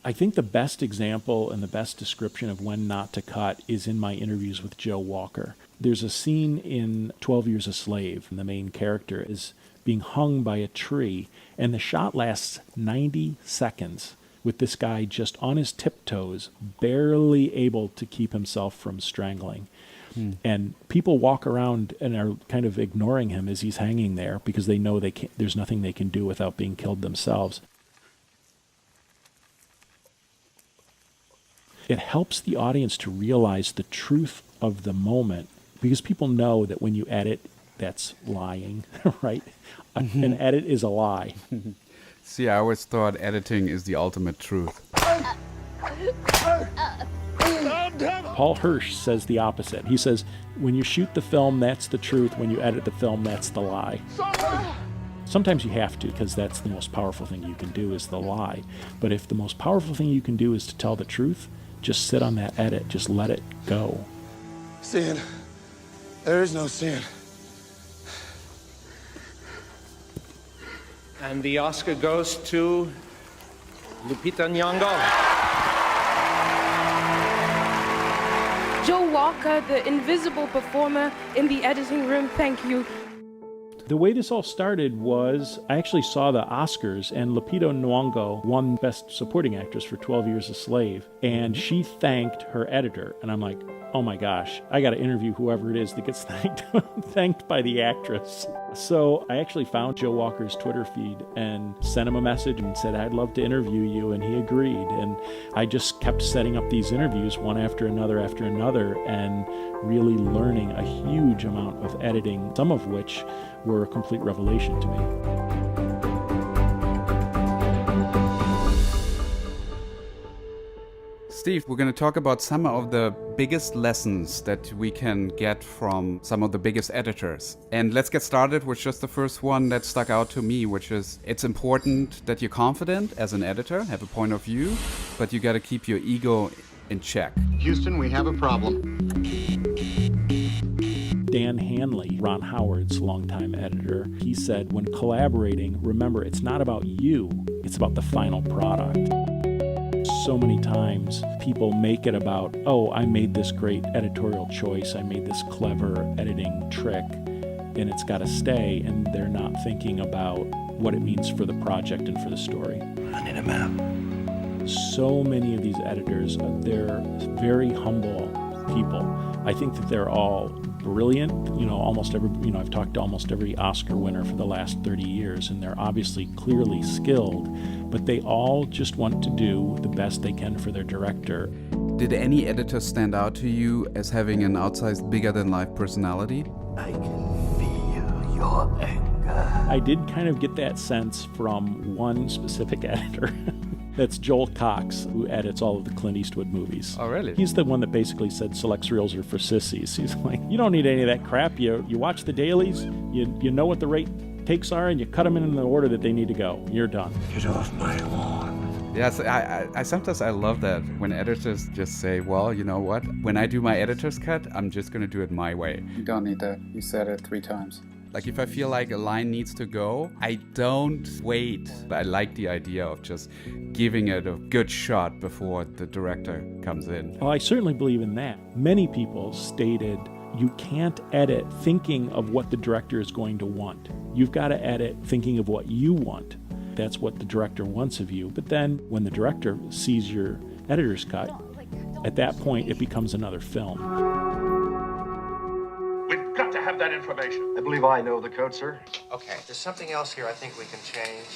I think the best example and the best description of when not to cut is in my interviews with Joe Walker. There's a scene in 12 Years a Slave, and the main character is being hung by a tree, and the shot lasts 90 seconds with this guy just on his tiptoes, barely able to keep himself from strangling. And people walk around and are kind of ignoring him as he's hanging there because they know there's nothing they can do without being killed themselves. It helps the audience to realize the truth of the moment because people know that when you edit, that's lying, right? An edit is a lie. See, I always thought editing is the ultimate truth. Paul Hirsch says the opposite. He says, when you shoot the film, that's the truth. When you edit the film, that's the lie. Sometimes you have to, because that's the most powerful thing you can do is the lie. But if the most powerful thing you can do is to tell the truth, just sit on that edit. Just let it go. Sin. There is no sin. And the Oscar goes to Lupita Nyong'o. Joe Walker, the invisible performer in the editing room, thank you. The way this all started was I actually saw the Oscars, and Lupita Nyong'o won Best Supporting Actress for 12 Years a Slave, and she thanked her editor. And I'm like, oh my gosh, I got to interview whoever it is that gets thanked by the actress. So I actually found Joe Walker's Twitter feed and sent him a message and said, I'd love to interview you, and he agreed. And I just kept setting up these interviews one after another, and really learning a huge amount of editing, some of which were a complete revelation to me. Steve, we're going to talk about some of the biggest lessons that we can get from some of the biggest editors. And let's get started with just the first one that stuck out to me, which is it's important that you're confident as an editor, have a point of view, but you got to keep your ego in check. Houston, we have a problem. Dan Hanley, Ron Howard's longtime editor, he said, when collaborating, remember, it's not about you, it's about the final product. So many times people make it about, oh, I made this great editorial choice, I made this clever editing trick, and it's got to stay, and they're not thinking about what it means for the project and for the story. I need a map. So many of these editors, they're very humble people. I think that they're all brilliant. I've talked to almost every Oscar winner for the last 30 years, and they're obviously clearly skilled, but they all just want to do the best they can for their director. Did any editor stand out to you as having an outsized, bigger-than-life personality? I can feel your anger. I did kind of get that sense from one specific editor. That's Joel Cox, who edits all of the Clint Eastwood movies. Oh, really? He's the one that basically said select reels are for sissies. He's like, you don't need any of that crap. You watch the dailies, you know what the right takes are, and you cut them in the order that they need to go. You're done. Get off my lawn. Yes, I sometimes I love that when editors just say, well, you know what? When I do my editor's cut, I'm just going to do it my way. You don't need that. You said it 3 times. Like if I feel like a line needs to go, I don't wait. But I like the idea of just giving it a good shot before the director comes in. Well, I certainly believe in that. Many people stated you can't edit thinking of what the director is going to want. You've got to edit thinking of what you want. That's what the director wants of you. But then when the director sees your editor's cut, at that point it becomes another film. We've got to have that information. I believe I know the code, sir. Okay, there's something else here I think we can change.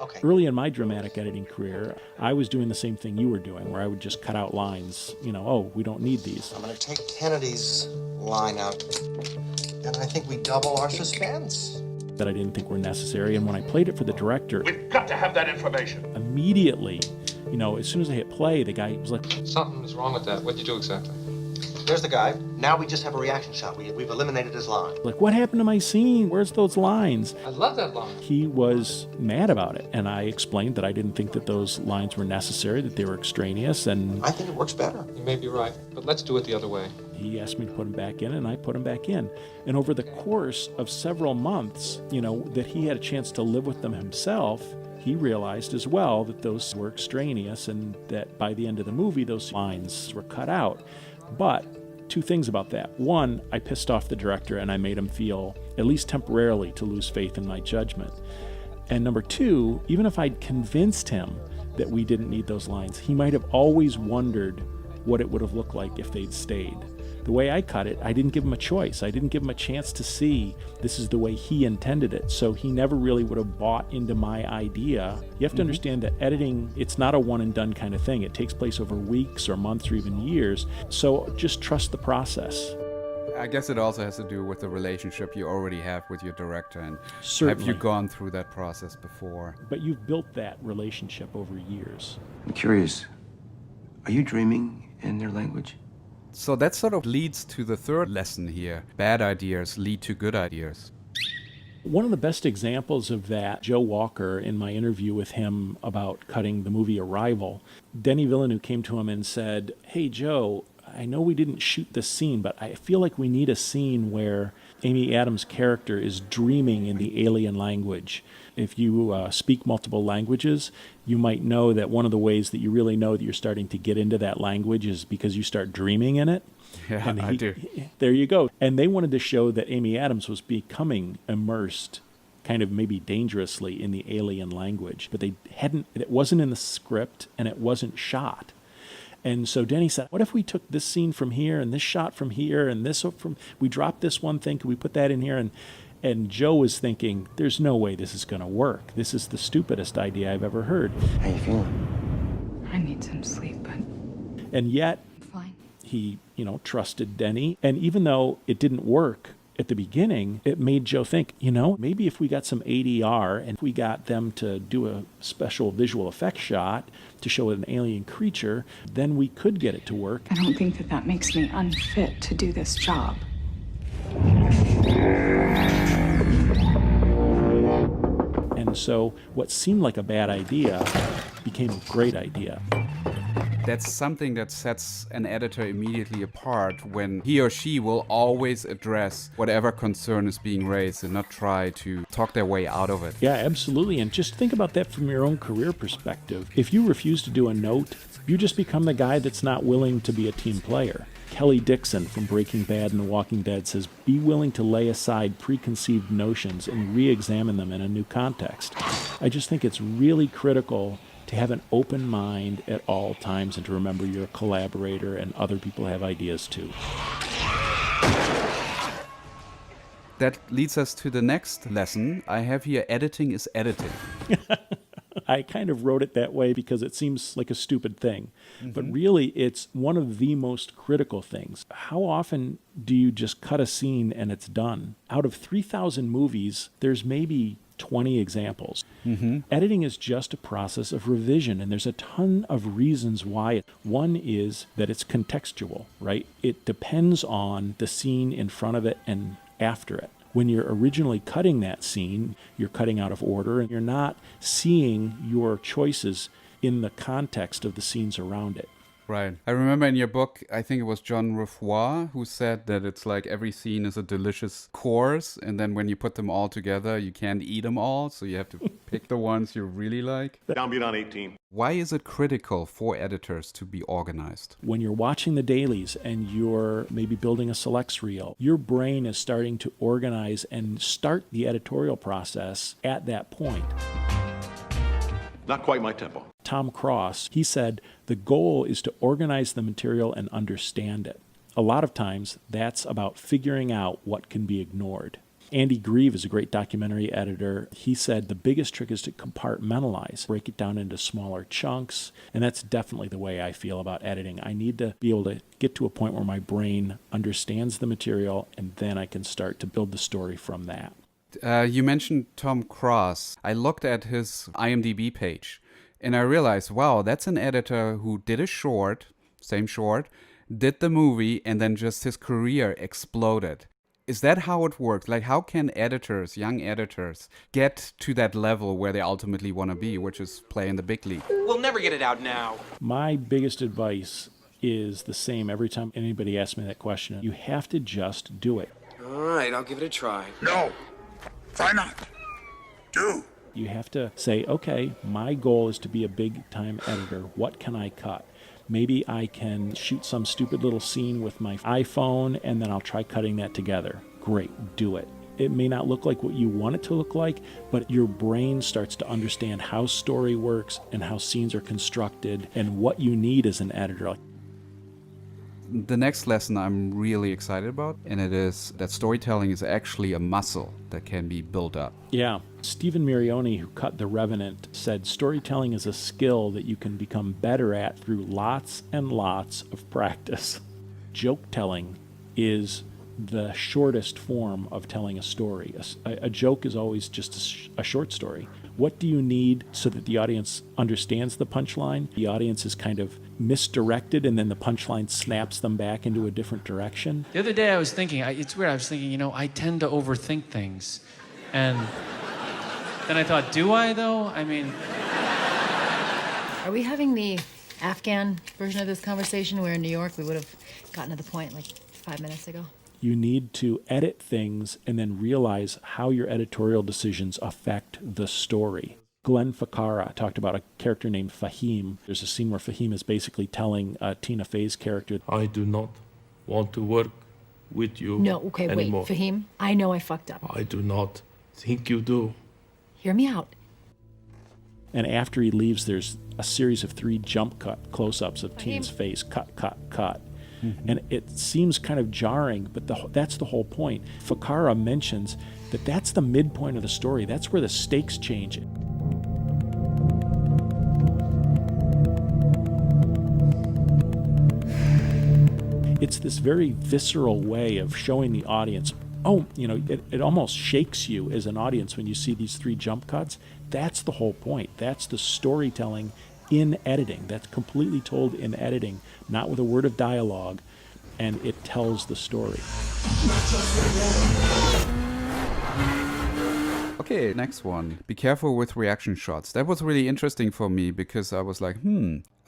Okay. Early in my dramatic editing career, I was doing the same thing you were doing, where I would just cut out lines, oh, we don't need these. I'm going to take Kennedy's line out, and I think we double our suspense. That I didn't think were necessary. And when I played it for the director, We've got to have that information. immediately, as soon as I hit play, the guy was like, Something's wrong with that. What'd you do exactly? There's the guy. Now we just have a reaction shot. We've eliminated his line. what happened to my scene? Where's those lines? I love that line. He was mad about it. And I explained that I didn't think that those lines were necessary, that they were extraneous. And I think it works better. You may be right, but let's do it the other way. he asked me to put them back in, and I put them back in. And over the course of several months, that he had a chance to live with them himself, he realized as well that those were extraneous and that by the end of the movie, those lines were cut out. But two things about that. One, I pissed off the director and I made him feel, at least temporarily, to lose faith in my judgment. And number two, even if I'd convinced him that we didn't need those lines, he might have always wondered what it would have looked like if they'd stayed. The way I cut it, I didn't give him a choice. I didn't give him a chance to see this is the way he intended it. So he never really would have bought into my idea. You have to understand that editing, it's not a one and done kind of thing. It takes place over weeks or months or even years. So just trust the process. I guess it also has to do with the relationship you already have with your director, and Certainly. have you gone through that process before? But you've built that relationship over years. I'm curious. Are you dreaming in their language? So that sort of leads to the third lesson here. Bad ideas lead to good ideas. One of the best examples of that, Joe Walker, in my interview with him about cutting the movie Arrival, Denis Villeneuve came to him and said, "Hey, Joe, I know we didn't shoot this scene, but I feel like we need a scene where Amy Adams' character is dreaming in the alien language. If you speak multiple languages, you might know that one of the ways that you really know that you're starting to get into that language is because you start dreaming in it." Yeah, I do. There you go. And they wanted to show that Amy Adams was becoming immersed, kind of maybe dangerously, in the alien language. But it wasn't in the script and it wasn't shot. And so Denny said, what if we took this scene from here and this shot from here and this we dropped this one thing, could we put that in here? And Joe was thinking, there's no way this is going to work. This is the stupidest idea I've ever heard. How you feeling? I need some sleep, but And yet fine. he, trusted Denny. And even though it didn't work at the beginning, it made Joe think, maybe if we got some ADR and if we got them to do a special visual effects shot to show an alien creature, then we could get it to work. I don't think that makes me unfit to do this job. And so what seemed like a bad idea became a great idea. That's something that sets an editor immediately apart, when he or she will always address whatever concern is being raised and not try to talk their way out of it. Yeah, absolutely. And just think about that from your own career perspective. If you refuse to do a note, you just become the guy that's not willing to be a team player. Kelly Dixon from Breaking Bad and The Walking Dead says, be willing to lay aside preconceived notions and re-examine them in a new context. I just think it's really critical to have an open mind at all times and to remember you're a collaborator and other people have ideas too. That leads us to the next lesson. I have here, editing is editing. I kind of wrote it that way because it seems like a stupid thing. But really, it's one of the most critical things. How often do you just cut a scene and it's done? Out of 3,000 movies, there's maybe 20 examples. Editing is just a process of revision, and there's a ton of reasons why. One is that it's contextual, right? It depends on the scene in front of it and after it. When you're originally cutting that scene, you're cutting out of order, and you're not seeing your choices in the context of the scenes around it. Right. I remember in your book, I think it was John Refoy who said that it's like every scene is a delicious course, and then when you put them all together, you can't eat them all, so you have to pick the ones you really like. Downbeat on 18. Why is it critical for editors to be organized? When you're watching the dailies and you're maybe building a selects reel, your brain is starting to organize and start the editorial process at that point. Not quite my tempo. Tom Cross, he said, the goal is to organize the material and understand it. A lot of times, that's about figuring out what can be ignored. Andy Grieve is a great documentary editor. He said the biggest trick is to compartmentalize, break it down into smaller chunks, and that's definitely the way I feel about editing. I need to be able to get to a point where my brain understands the material, and then I can start to build the story from that. You mentioned Tom Cross. I looked at his IMDb page, and I realized, wow, that's an editor who did a short, same short, did the movie, and then just his career exploded. Is that how it works? Like, how can editors, young editors, get to that level where they ultimately want to be, which is play in the big league? We'll never get it out now. My biggest advice is the same every time anybody asks me that question. You have to just do it. All right, I'll give it a try. No. Try not. Do. You have to say, okay, my goal is to be a big-time editor. What can I cut? Maybe I can shoot some stupid little scene with my iPhone, and then I'll try cutting that together. Great, do it. It may not look like what you want it to look like, but your brain starts to understand how story works and how scenes are constructed and what you need as an editor. The next lesson I'm really excited about, and it is that storytelling is actually a muscle that can be built up. Yeah. Stephen Mirioni, who cut The Revenant, said storytelling is a skill that you can become better at through lots and lots of practice. Joke telling is the shortest form of telling a story. A joke is always just a short story. What do you need so that the audience understands the punchline? The audience is kind of misdirected, and then the punchline snaps them back into a different direction. The other day I was thinking, it's weird, I was thinking, I tend to overthink things. And then I thought, do I though? I mean... Are we having the Afghan version of this conversation where in New York we would have gotten to the point like 5 minutes ago? You need to edit things and then realize how your editorial decisions affect the story. Glenn Ficarra talked about a character named Fahim. There's a scene where Fahim is basically telling Tina Fey's character, I do not want to work with you anymore. Wait, Fahim, I know I fucked up. I do not think you do. Hear me out. And after he leaves, there's a series of 3 jump cut close-ups of Tina's face, cut, cut, cut. Mm-hmm. And it seems kind of jarring, but that's the whole point. Ficarra mentions that that's the midpoint of the story. That's where the stakes change. It's this very visceral way of showing the audience, it almost shakes you as an audience when you see these 3 jump cuts. That's the whole point. That's the storytelling in editing. That's completely told in editing, not with a word of dialogue, and it tells the story. Okay, next one. Be careful with reaction shots. That was really interesting for me because I was like,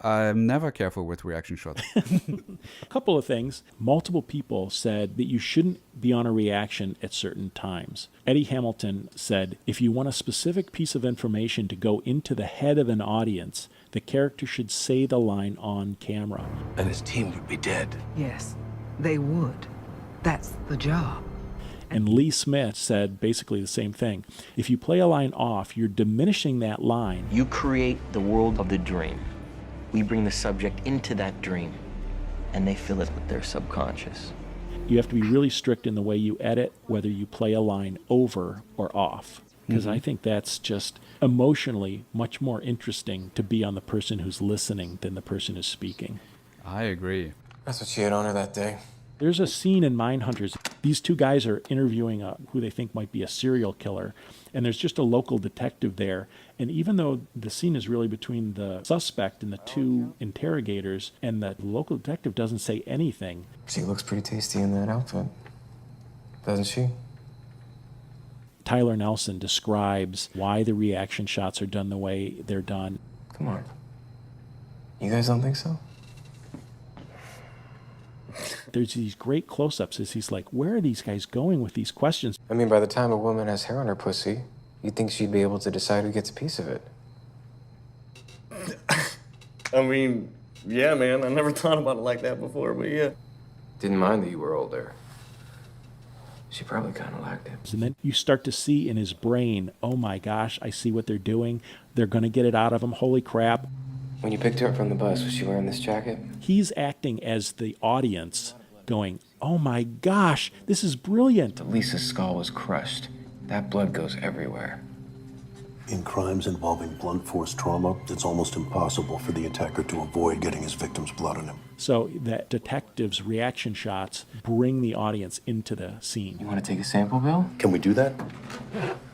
I'm never careful with reaction shots. A couple of things. Multiple people said that you shouldn't be on a reaction at certain times. Eddie Hamilton said, if you want a specific piece of information to go into the head of an audience, the character should say the line on camera. And his team would be dead. Yes, they would. That's the job. And Lee Smith said basically the same thing. If you play a line off, you're diminishing that line. You create the world of the dream. We bring the subject into that dream, and they fill it with their subconscious. You have to be really strict in the way you edit, whether you play a line over or off. Because I think that's just emotionally much more interesting to be on the person who's listening than the person who's speaking. I agree. That's what she had on her that day. There's a scene in Mindhunters. These 2 guys are interviewing who they think might be a serial killer, and there's just a local detective there. And even though the scene is really between the suspect and the 2 interrogators, and the local detective doesn't say anything. She looks pretty tasty in that outfit, doesn't she? Tyler Nelson describes why the reaction shots are done the way they're done. Come on. You guys don't think so? There's these great close-ups as he's like, where are these guys going with these questions? I mean, by the time a woman has hair on her pussy, you'd think she'd be able to decide who gets a piece of it. I mean, yeah, man. I never thought about it like that before, but yeah. Didn't mind that you were older. She probably kind of liked it. And then you start to see in his brain, oh my gosh, I see what they're doing. They're going to get it out of him. Holy crap. When you picked her up from the bus, was she wearing this jacket? He's acting as the audience going, oh my gosh, this is brilliant. Lisa's skull was crushed. That blood goes everywhere. In crimes involving blunt force trauma, it's almost impossible for the attacker to avoid getting his victim's blood on him. So that detective's reaction shots bring the audience into the scene. You want to take a sample, Bill? Can we do that?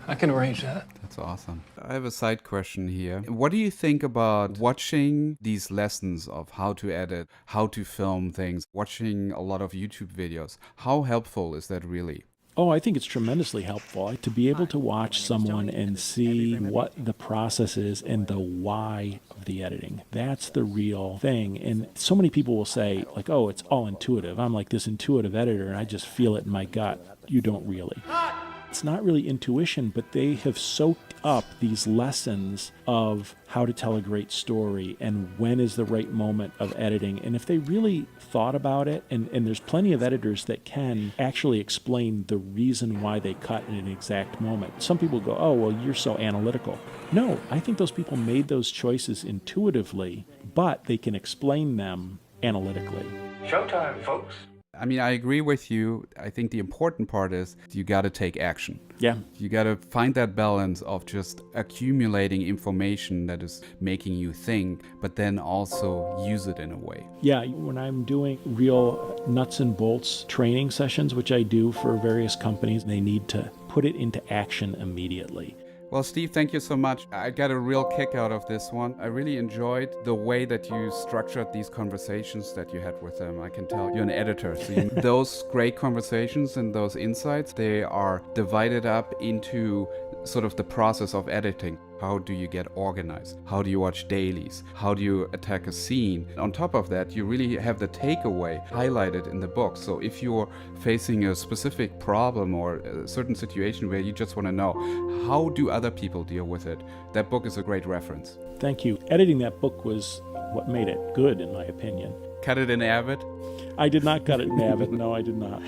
I can arrange that. That's awesome. I have a side question here. What do you think about watching these lessons of how to edit, how to film things, watching a lot of YouTube videos? How helpful is that really? Oh, I think it's tremendously helpful to be able to watch someone and see what the process is and the why of the editing. That's the real thing. And so many people will say, like, oh, it's all intuitive. I'm like this intuitive editor, and I just feel it in my gut. You don't really. it's not really intuition, but they have soaked up these lessons of how to tell a great story and when is the right moment of editing. And if they really thought about it, and there's plenty of editors that can actually explain the reason why they cut in an exact moment. Some people go, oh, well, you're so analytical. No, I think those people made those choices intuitively, but they can explain them analytically. Showtime, folks. I mean, I agree with you. I think the important part is you got to take action. Yeah. You got to find that balance of just accumulating information that is making you think, but then also use it in a way. Yeah, when I'm doing real nuts and bolts training sessions, which I do for various companies, they need to put it into action immediately. Well, Steve, thank you so much. I got a real kick out of this one. I really enjoyed the way that you structured these conversations that you had with them. I can tell you're an editor. So those great conversations and those insights, they are divided up into sort of the process of editing. How do you get organized? How do you watch dailies? How do you attack a scene? On top of that, you really have the takeaway highlighted in the book. So if you're facing a specific problem or a certain situation where you just want to know, how do other people deal with it? That book is a great reference. Thank you. Editing that book was what made it good, in my opinion. Cut it in Avid? I did not cut it in Avid. No, I did not.